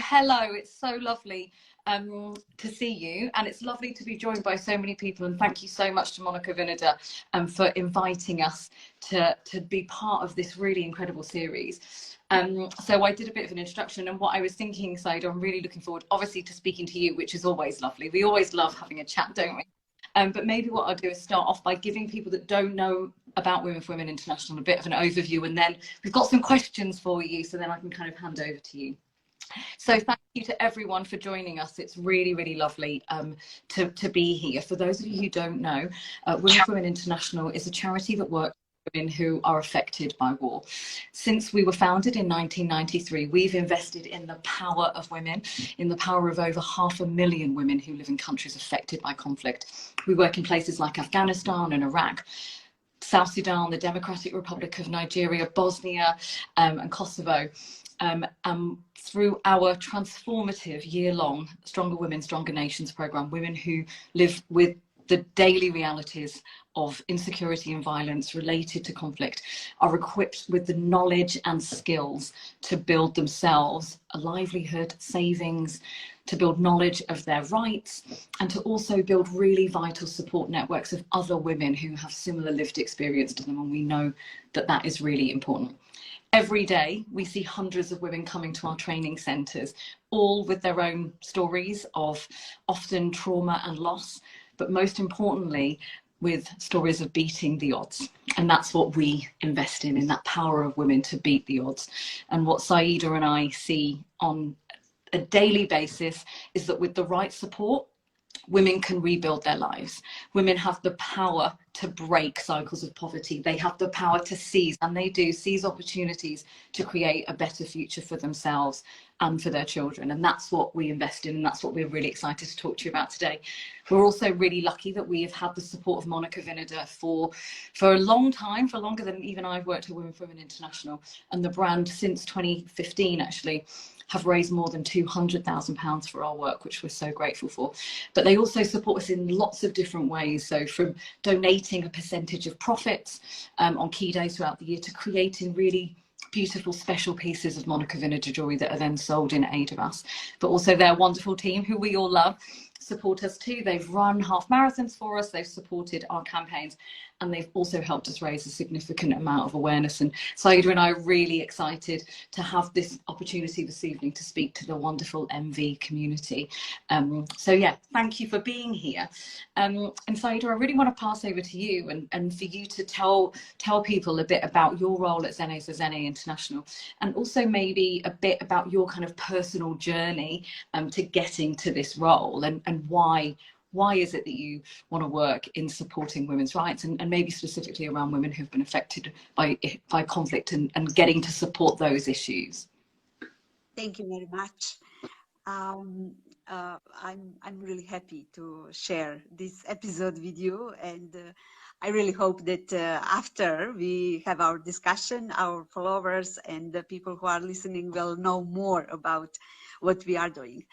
hello. It's so lovely to see you, and it's lovely to be joined by so many people, and thank you so much to Monica Vinader for inviting us to be part of this really incredible series. So I did a bit of an introduction, and what I was thinking, Saida, I'm really looking forward, obviously, to speaking to you, which is always lovely. We always love having a chat, don't we? But maybe what I'll do is start off by giving people that don't know about Women for Women International a bit of an overview, and then we've got some questions for you, so then I can kind of hand over to you. So thank you to everyone for joining us. It's really, really lovely to be here. For those of you who don't know, Women for Women International is a charity that works with women who are affected by war. Since we were founded in 1993, we've invested in the power of women, in the power of over 500,000 women who live in countries affected by conflict. We work in places like Afghanistan and Iraq, South Sudan, the Democratic Republic of Nigeria, Bosnia, and Kosovo. Through our transformative year-long Stronger Women, Stronger Nations program, women who live with the daily realities of insecurity and violence related to conflict are equipped with the knowledge and skills to build themselves a livelihood, savings, to build knowledge of their rights, and to also build really vital support networks of other women who have similar lived experience to them. And we know that that is really important. Every day, we see hundreds of women coming to our training centres, all with their own stories of often trauma and loss, but most importantly, with stories of beating the odds. And that's what we invest in that power of women to beat the odds. And what Saida and I see on a daily basis is that with the right support, women can rebuild their lives. Women have the power to break cycles of poverty. They have the power to seize, and they do seize opportunities to create a better future for themselves and for their children. And that's what we invest in, and that's what we're really excited to talk to you about today. We're also really lucky that we have had the support of Monica Vinader for a long time, for longer than even I've worked at Women for Women International. And the brand since 2015 actually have raised more than £200,000 for our work, which we're so grateful for. But they also support us in lots of different ways. So from donating a percentage of profits on key days throughout the year to creating really beautiful special pieces of Monica Vinader jewelry that are then sold in aid of us. But also their wonderful team, who we all love, support us too. They've run half marathons for us, they've supported our campaigns, and they've also helped us raise a significant amount of awareness. And Saida and I are really excited to have this opportunity this evening to speak to the wonderful MV community. So yeah, thank you for being here. And Saida, I really want to pass over to you and for you to tell people a bit about your role at Žene International, and also maybe a bit about your kind of personal journey to getting to this role, and why is it that you want to work in supporting women's rights, and maybe specifically around women who've been affected by conflict and getting to support those issues? Thank you very much. I'm really happy to share this episode with you, and I really hope that after we have our discussion, our followers and the people who are listening will know more about what we are doing.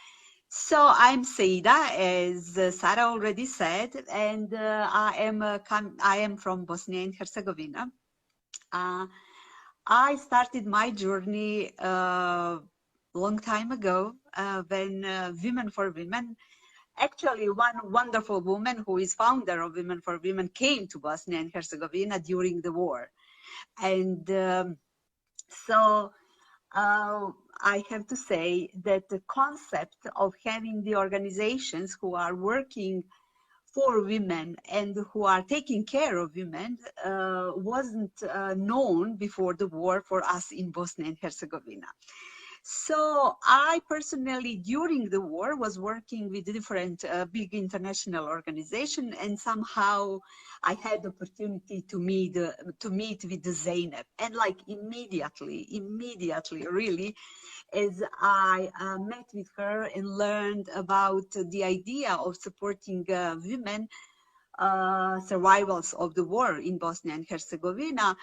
So I'm Seida, as Sara already said, and I am from Bosnia and Herzegovina. I started my journey a long time ago when Women for Women, actually one wonderful woman who is founder of Women for Women, came to Bosnia and Herzegovina during the war. And I have to say that the concept of having the organizations who are working for women and who are taking care of women wasn't known before the war for us in Bosnia and Herzegovina. So I personally, during the war, was working with different big international organizations, and somehow I had the opportunity to meet with Zeynep. And like immediately, really, as I met with her and learned about the idea of supporting women survivors of the war in Bosnia and Herzegovina,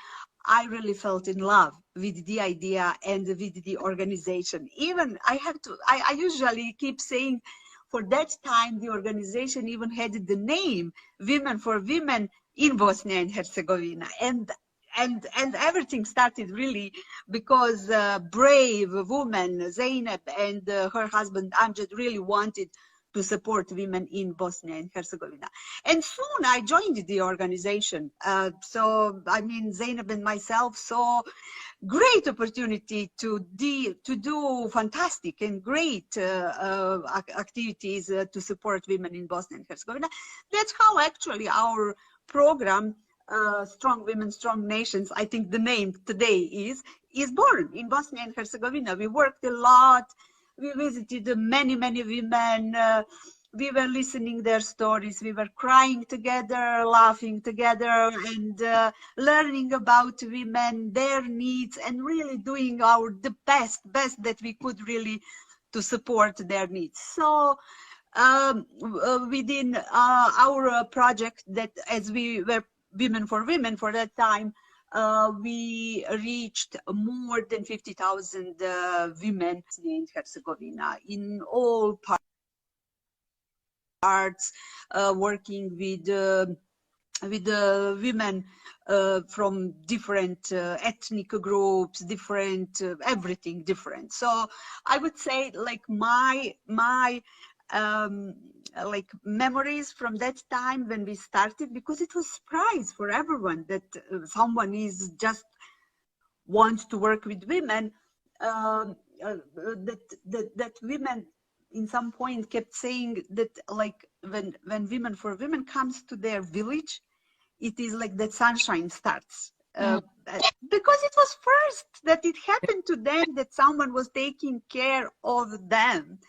I really felt in love with the idea and with the organization. Even I usually keep saying, for that time, the organization even had the name Women for Women in Bosnia and Herzegovina. And and everything started really because brave woman Zainab and her husband Amjad really wanted to support women in Bosnia and Herzegovina. And soon I joined the organization. So, I mean, Zainab and myself saw great opportunity to do fantastic and great activities to support women in Bosnia and Herzegovina. That's how actually our program, Strong Women, Strong Nations, I think the name today is born in Bosnia and Herzegovina. We worked a lot. We visited many women. We were listening their stories. We were crying together, laughing together, and learning about women, their needs, and really doing the best that we could really to support their needs. So within our project, that as we were Women for Women for that time, we reached more than 50,000 women in Herzegovina in all parts, working with women from different ethnic groups, different everything different. So I would say, like, my like memories from that time when we started, because it was a surprise for everyone that someone is just wants to work with women, that women in some point kept saying that, like, when Women for Women comes to their village, it is like that sunshine starts. Because it was first that it happened to them, that someone was taking care of them.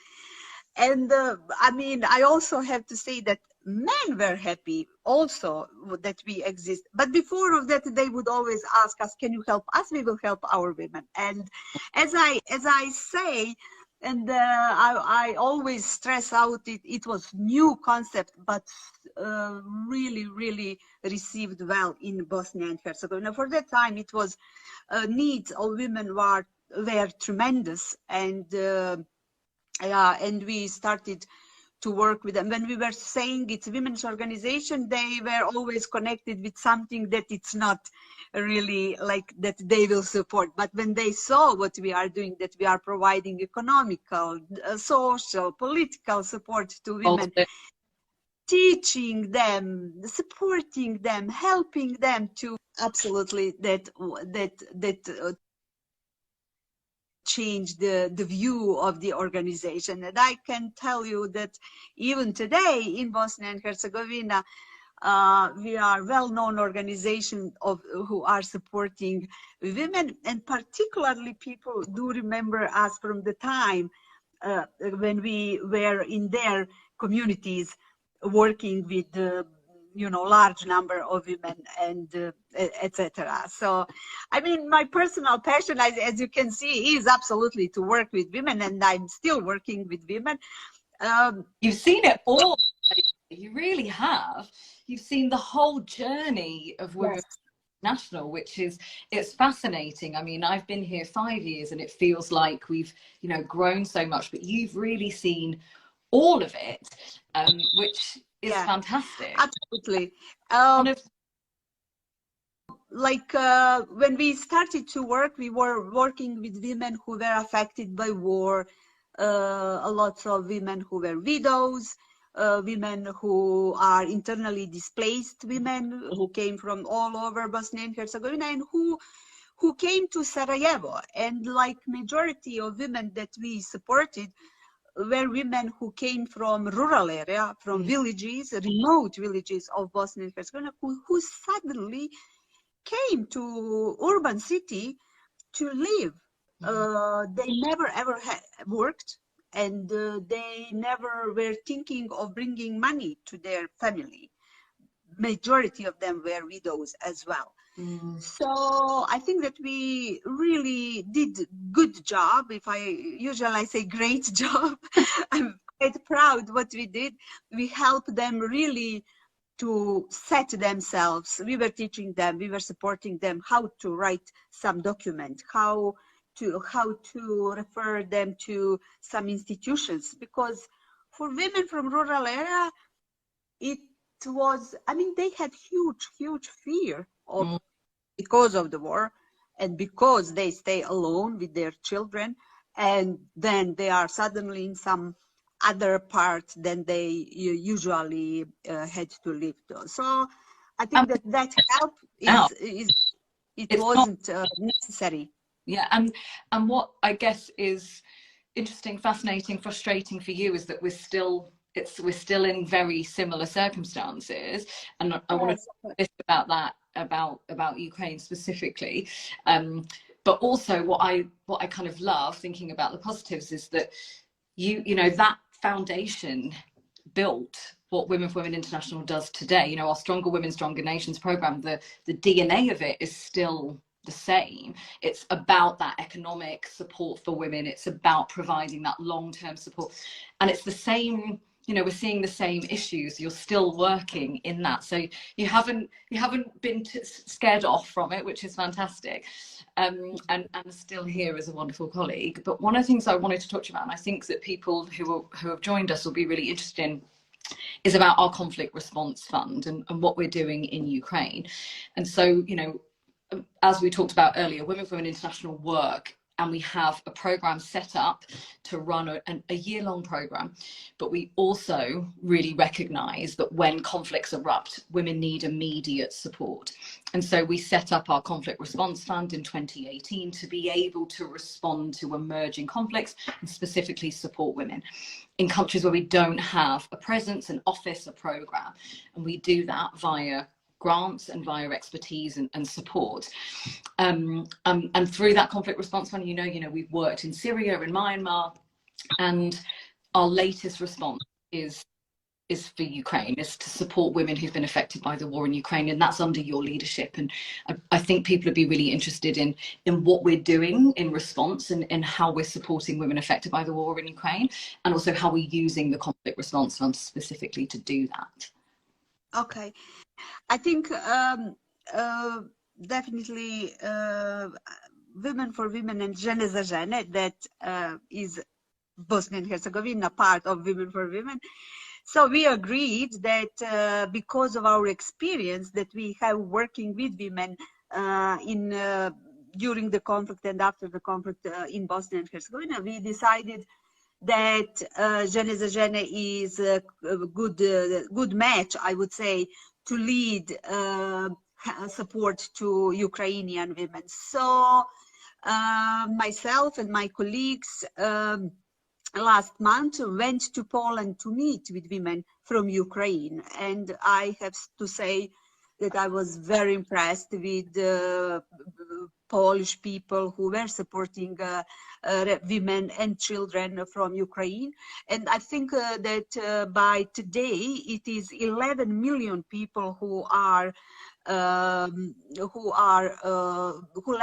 And I mean, I also have to say that men were happy also that we exist. But before of that, they would always ask us, can you help us? We will help our women. And as I say, and I always stress out, it was new concept, but really received well in Bosnia and Herzegovina. For that time, it was needs of women were tremendous, and and we started to work with them. When we were saying it's a women's organization, they were always connected with something that it's not really like that they will support. But when they saw what we are doing, that we are providing economical, social, political support to women, teaching them, supporting them, helping them to absolutely that change the view of the organization. And I can tell you that even today in Bosnia and Herzegovina, we are well-known organization who are supporting women, and particularly people do remember us from the time when we were in their communities working with large number of women and etc. So, I mean, my personal passion, as you can see, is absolutely to work with women, and I'm still working with women. You've seen it all. You really have. You've seen the whole journey of Women International, which it's fascinating. I mean, I've been here 5 years, and it feels like we've grown so much, but you've really seen all of it, which is fantastic. Absolutely. When we started to work, we were working with women who were affected by war, a lot of women who were widows, women who are internally displaced women who came from all over Bosnia and Herzegovina, and who came to Sarajevo. And like majority of women that we supported were women who came from rural area, from villages, remote villages of Bosnia and Herzegovina, who suddenly came to urban city to live. They never ever worked, and they never were thinking of bringing money to their family. Majority of them were widows as well. So I think that we really did good job. If I usually say great job, I'm quite proud what we did. We helped them really to set themselves. We were teaching them, we were supporting them how to write some document, how to refer them to some institutions, because for women from rural area, it was, I mean, they had huge fear of because of the war and because they stay alone with their children, and then they are suddenly in some other part than they usually had to live to. So I think And that help now it it's not, wasn't necessary. yeah, and what I guess is interesting, fascinating, frustrating for you is that we're still in very similar circumstances, and I want to Yes. talk a bit about that, about Ukraine specifically, but also what I kind of love thinking about the positives is that you know that foundation built what Women for Women International does today. You know, our Stronger Women, Stronger Nations program, the DNA of it is still the same. It's about that economic support for women. It's about providing that long-term support. And it's the same, you know, we're seeing the same issues. You're still working in that. So you haven't been scared off from it, which is fantastic. And still here as a wonderful colleague. But one of the things I wanted to talk to you about, and I think that people who have joined us will be really interested in, is about our conflict response fund and what we're doing in Ukraine. And so, you know, as we talked about earlier, Women for Women International work, and we have a program set up to run a year-long program, but we also really recognize that when conflicts erupt, women need immediate support. And so we set up our conflict response fund in 2018 to be able to respond to emerging conflicts and specifically support women in countries where we don't have a presence, an office, a program. And we do that via grants and via expertise and support. And through that conflict response fund, you know, we've worked in Syria and Myanmar, and our latest response is for Ukraine, is to support women who've been affected by the war in Ukraine, and that's under your leadership. And I think people would be really interested in what we're doing in response and how we're supporting women affected by the war in Ukraine, and also how we're using the conflict response fund specifically to do that. Okay. I think definitely Women for Women and Žene za žene, that is Bosnia and Herzegovina part of Women for Women. So we agreed that because of our experience that we have working with women during the conflict and after the conflict in Bosnia and Herzegovina, we decided that Žene za žene is a good match, I would say, to lead support to Ukrainian women. So myself and my colleagues last month went to Poland to meet with women from Ukraine. And I have to say that I was very impressed with Polish people who were supporting women and children from Ukraine. And I think that by today it is 11 million people who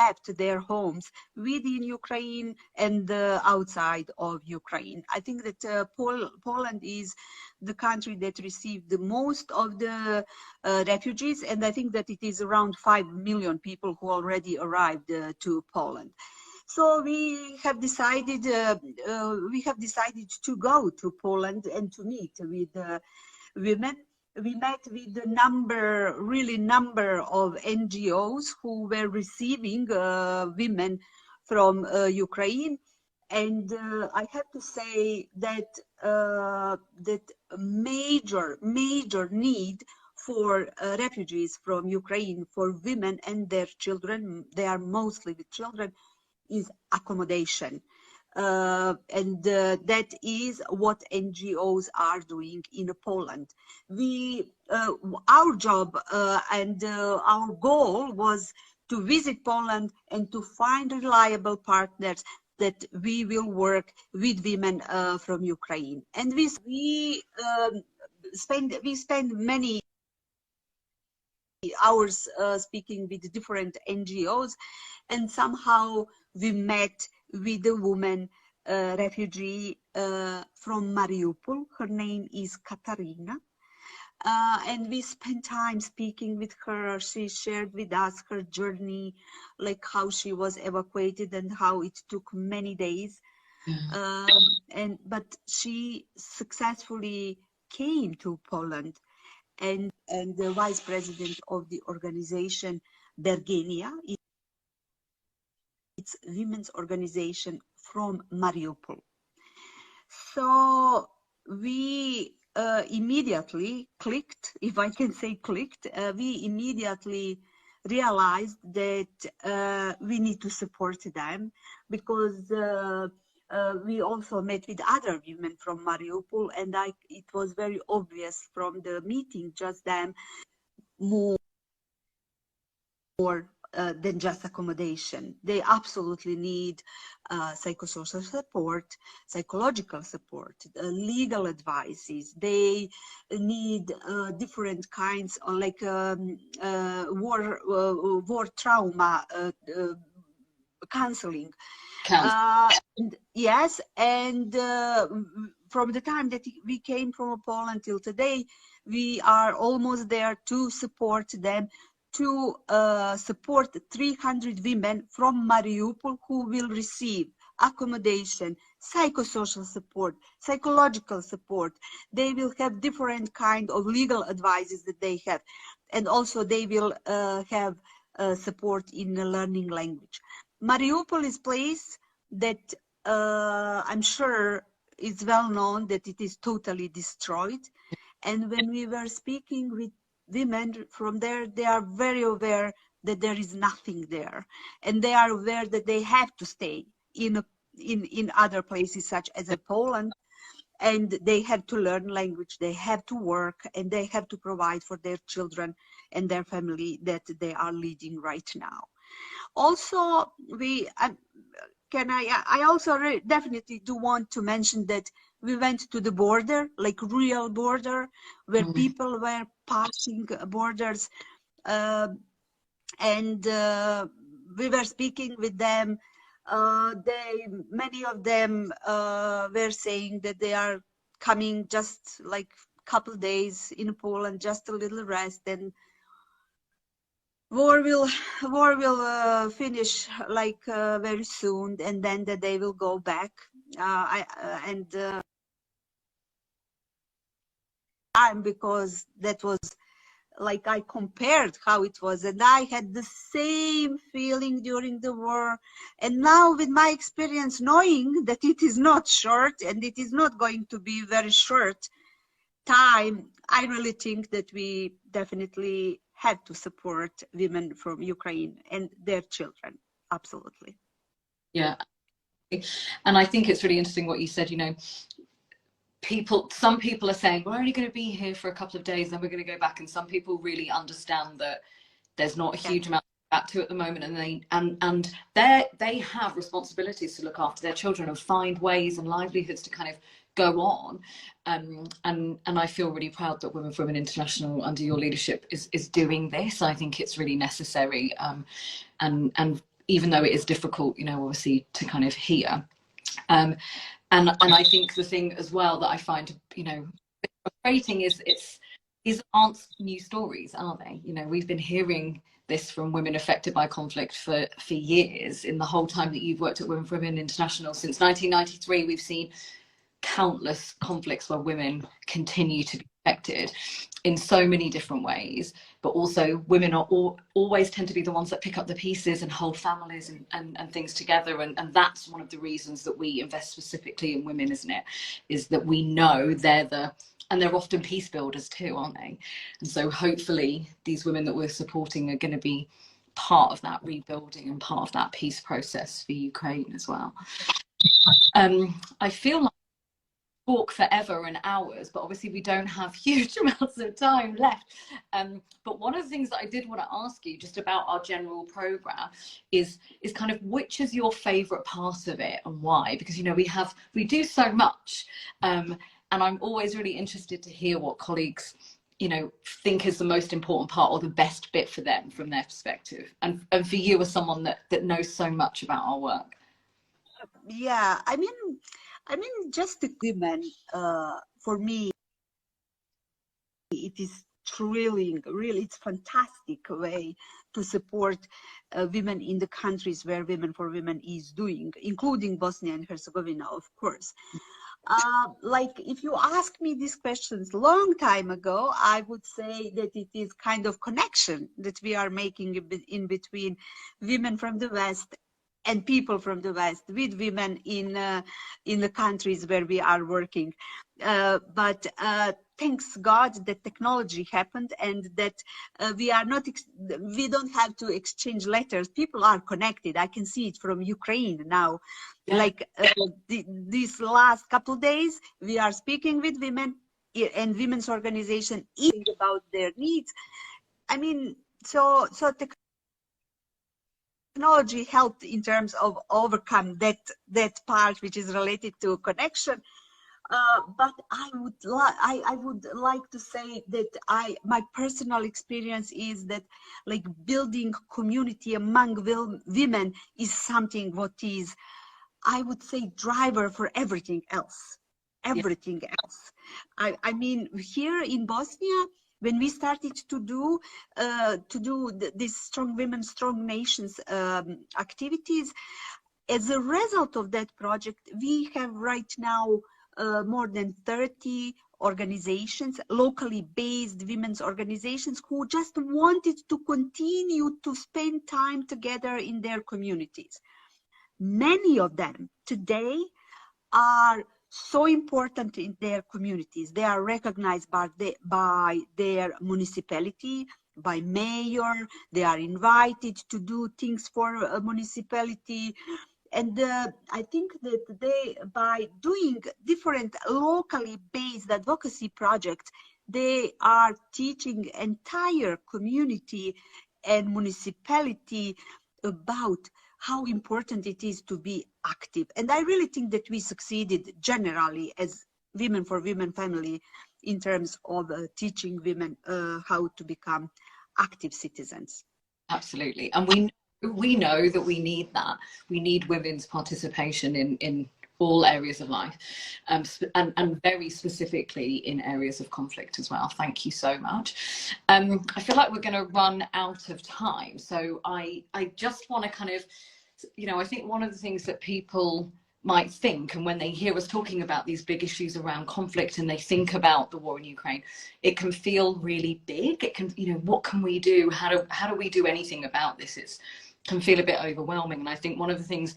left their homes within Ukraine and outside of Ukraine. I think that Poland is the country that received the most of the refugees, and I think that it is around 5 million people who already arrived to Poland. So we have decided to go to Poland and to meet with women. We met with the number of NGOs who were receiving women from Ukraine, and I have to say that that major need for refugees from Ukraine, for women and their children, they are mostly with children, is accommodation. And that is what NGOs are doing in Poland. Our job and our goal was to visit Poland and to find reliable partners that we will work with women from Ukraine. And we spend many hours speaking with different NGOs, and somehow we met with a woman refugee from Mariupol. Her name is Katarina. And we spent time speaking with her. She shared with us her journey, like how she was evacuated and how it took many days. But she successfully came to Poland, and the vice president of the organization Bergenija. It's a women's organization from Mariupol. So we immediately clicked, if I can say clicked, we immediately realized that we need to support them, because we also met with other women from Mariupol, and it was very obvious from the meeting just then more than just accommodation. They absolutely need psychosocial support, psychological support, legal advices. They need different kinds of like war trauma counseling. Yes, and from the time that we came from Poland till today, we are almost there to support them, to support 300 women from Mariupol who will receive accommodation, psychosocial support, psychological support. They will have different kind of legal advices that they have, and also they will have support in learning language. Mariupol is a place that I'm sure is well known that it is totally destroyed. And when we were speaking with women from there, they are very aware that there is nothing there. And they are aware that they have to stay in other places such as Poland. And they have to learn language, they have to work, and they have to provide for their children and their family that they are leading right now. Also, I also definitely do want to mention that we went to the border, like real border, where people were passing borders, and we were speaking with them. Many of them were saying that they are coming just like a couple of days in Poland, just a little rest, and war will finish like very soon, and then that they will go back. Because that was like I compared how it was, and I had the same feeling during the war. And now with my experience, knowing that it is not short and it is not going to be very short time, I really think that we definitely have to support women from Ukraine and their children. Absolutely. Yeah. And I think it's really interesting what you said, you know, some people are saying we're only going to be here for a couple of days, then we're going to go back, and some people really understand that there's not a huge amount to go back to at the moment, and they have responsibilities to look after their children and find ways and livelihoods to kind of go on, and I feel really proud that Women for Women International under your leadership is doing this. I think it's really necessary, and even though it is difficult, you know, obviously to kind of hear. And I think the thing as well that I find, you know, frustrating is these aren't new stories, are they? You know, we've been hearing this from women affected by conflict for years. In the whole time that you've worked at Women for Women International, since 1993, we've seen countless conflicts where women continue to be affected in so many different ways, but also women are always tend to be the ones that pick up the pieces and hold families and things together, and that's one of the reasons that we invest specifically in women, isn't it? Is that we know they're often peace builders too, aren't they? And so hopefully these women that we're supporting are going to be part of that rebuilding and part of that peace process for Ukraine as well. I feel like talk forever and hours, but obviously we don't have huge amounts of time left. But one of the things that I did want to ask you just about our general program is kind of which is your favorite part of it and why? Because, you know, we do so much, and I'm always really interested to hear what colleagues, you know, think is the most important part or the best bit for them from their perspective, and for you as someone that knows so much about our work. Yeah, I mean, just the women, for me, it is thrilling, really, it's fantastic way to support women in the countries where Women for Women is doing, including Bosnia and Herzegovina, of course. Like, if you ask me these questions long time ago, I would say that it is kind of connection that we are making in between women from the West and people from the West with women in the countries where we are working. But thanks God that technology happened, and that we don't have to exchange letters. People are connected. I can see it from Ukraine now. Yeah. Like these last couple of days, we are speaking with women and women's organization about their needs. I mean, so technology helped in terms of overcome that part which is related to connection. But I would like to say that my personal experience is that, like, building community among women is something what is, I would say, driver for everything else. Everything else. I mean, here in Bosnia, when we started to do this Strong Women, Strong Nations activities, as a result of that project, we have right now more than 30 organizations, locally based women's organizations, who just wanted to continue to spend time together in their communities. Many of them today are so important in their communities. They are recognized by their municipality, by mayor. They are invited to do things for a municipality. And I think that by doing different locally based advocacy projects, they are teaching entire community and municipality about how important it is to be active. And I really think that we succeeded generally as Women for Women family in terms of teaching women how to become active citizens. Absolutely. And we know that we need that. We need women's participation in all areas of life, and very specifically in areas of conflict as well. Thank you so much. I feel like we're going to run out of time. So I just want to kind of, I think one of the things that people might think, and when they hear us talking about these big issues around conflict and they think about the war in Ukraine, it can feel really big. It can, what can we do? How do we do anything about this? It can feel a bit overwhelming. And I think one of the things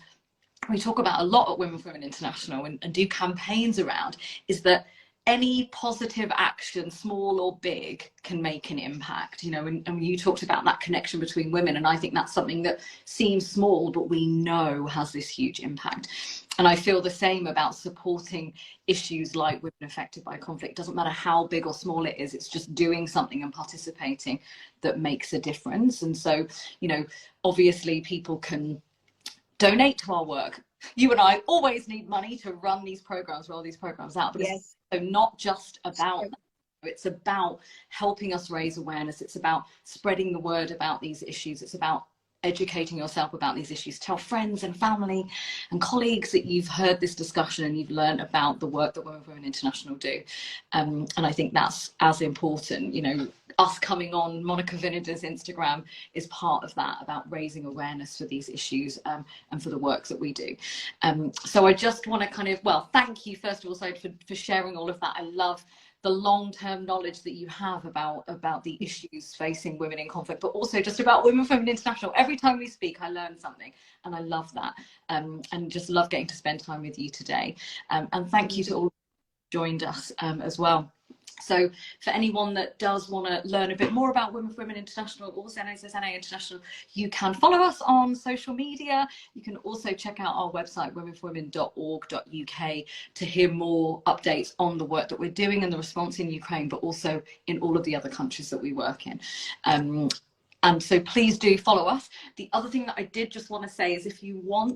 we talk about a lot at Women for Women International and do campaigns around is that any positive action, small or big, can make an impact, and you talked about that connection between women. And I think that's something that seems small, but we know has this huge impact. And I feel the same about supporting issues like women affected by conflict. It doesn't matter how big or small it is, it's just doing something and participating that makes a difference. And so, obviously people can donate to our work. You and I always need money to run these programs, roll these programs out, but yes. It's not just about that. It's about helping us raise awareness. It's about spreading the word about these issues. It's about educating yourself about these issues. Tell friends and family and colleagues that you've heard this discussion and you've learned about the work that Women for Women International do. And I think that's as important. Us coming on Monica Vinader's Instagram is part of that, about raising awareness for these issues and for the work that we do. So I just want to kind of, thank you first of all, Seida, for sharing all of that. I love the long-term knowledge that you have about the issues facing women in conflict, but also just about Women for Women International. Every time we speak, I learn something, and I love that, and just love getting to spend time with you today. And thank you to all who joined us as well. So for anyone that does want to learn a bit more about Women for Women International or Žene International, you can follow us on social media. You can also check out our website, womenforwomen.org.uk, to hear more updates on the work that we're doing and the response in Ukraine, but also in all of the other countries that we work in. And so please do follow us. The other thing that I did just want to say is, if you want